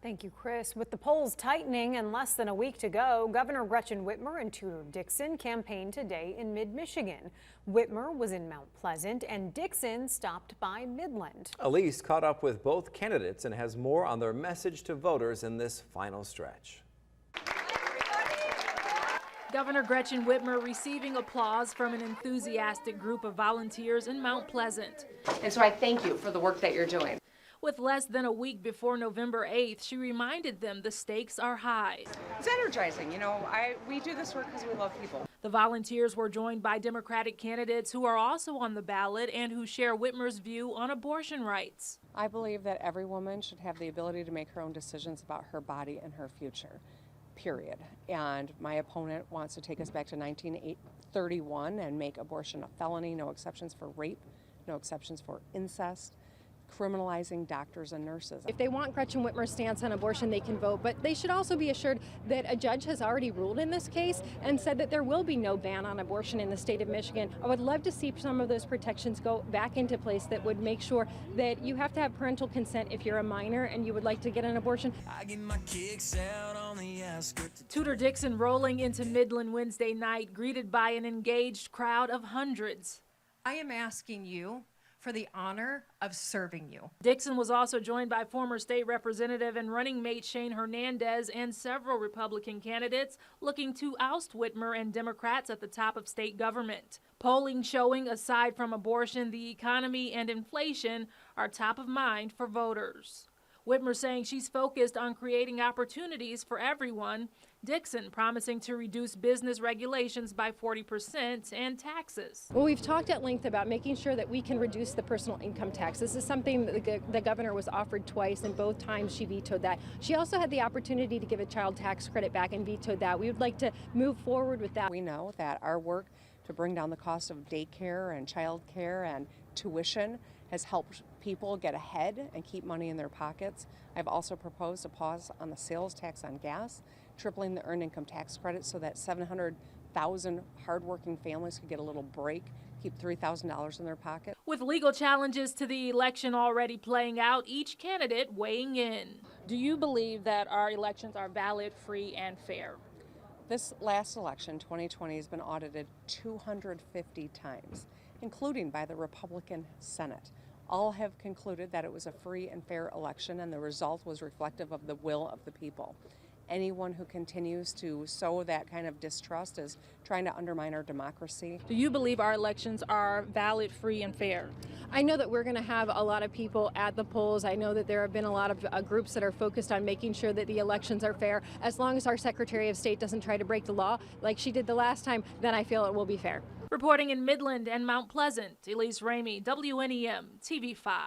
Thank you, Chris. With the polls tightening and less than a week to go, Governor Gretchen Whitmer and Tudor Dixon campaigned today in mid-Michigan. Whitmer was in Mount Pleasant and Dixon stopped by Midland. Elise caught up with both candidates and has more on their message to voters in this final stretch. Governor Gretchen Whitmer receiving applause from an enthusiastic group of volunteers in Mount Pleasant. And so I thank you for the work that you're doing. With less than a week before November 8th, she reminded them the stakes are high. It's energizing. You know, we do this work because we love people. The volunteers were joined by Democratic candidates who are also on the ballot and who share Whitmer's view on abortion rights. I believe that every woman should have the ability to make her own decisions about her body and her future, period. And my opponent wants to take us back to 1931 and make abortion a felony, no exceptions for rape, no exceptions for incest, criminalizing doctors and nurses. If they want Gretchen Whitmer's stance on abortion, they can vote, but they should also be assured that a judge has already ruled in this case and said that there will be no ban on abortion in the state of Michigan. I would love to see some of those protections go back into place that would make sure that you have to have parental consent if you're a minor and you would like to get an abortion. I get my kicks out on the outskirts. Tudor Dixon rolling into Midland Wednesday night, greeted by an engaged crowd of hundreds. I am asking you for the honor of serving you. Dixon was also joined by former state representative and running mate Shane Hernandez and several Republican candidates looking to oust Whitmer and Democrats at the top of state government. Polling showing, aside from abortion, the economy and inflation are top of mind for voters. Whitmer saying she's focused on creating opportunities for everyone. Dixon promising to reduce business regulations by 40% and taxes. Well, we've talked at length about making sure that we can reduce the personal income tax. This is something that the governor was offered twice, and both times she vetoed that. She also had the opportunity to give a child tax credit back and vetoed that. We would like to move forward with that. We know that our work to bring down the cost of daycare and child care and tuition has helped people get ahead and keep money in their pockets. I've also proposed a pause on the sales tax on gas, tripling the earned income tax credit so that 700,000 hardworking families could get a little break, keep $3,000 in their pocket. With legal challenges to the election already playing out, each candidate weighing in. Do you believe that our elections are valid, free, and fair? This last election, 2020, has been audited 250 times, including by the Republican Senate. All have concluded that it was a free and fair election and the result was reflective of the will of the people. Anyone who continues to sow that kind of distrust is trying to undermine our democracy. Do you believe our elections are valid, free, and fair? I know that we're going to have a lot of people at the polls. I know that there have been a lot of groups that are focused on making sure that the elections are fair. As long as our Secretary of State doesn't try to break the law like she did the last time, then I feel it will be fair. Reporting in Midland and Mount Pleasant, Elise Ramey, WNEM TV 5.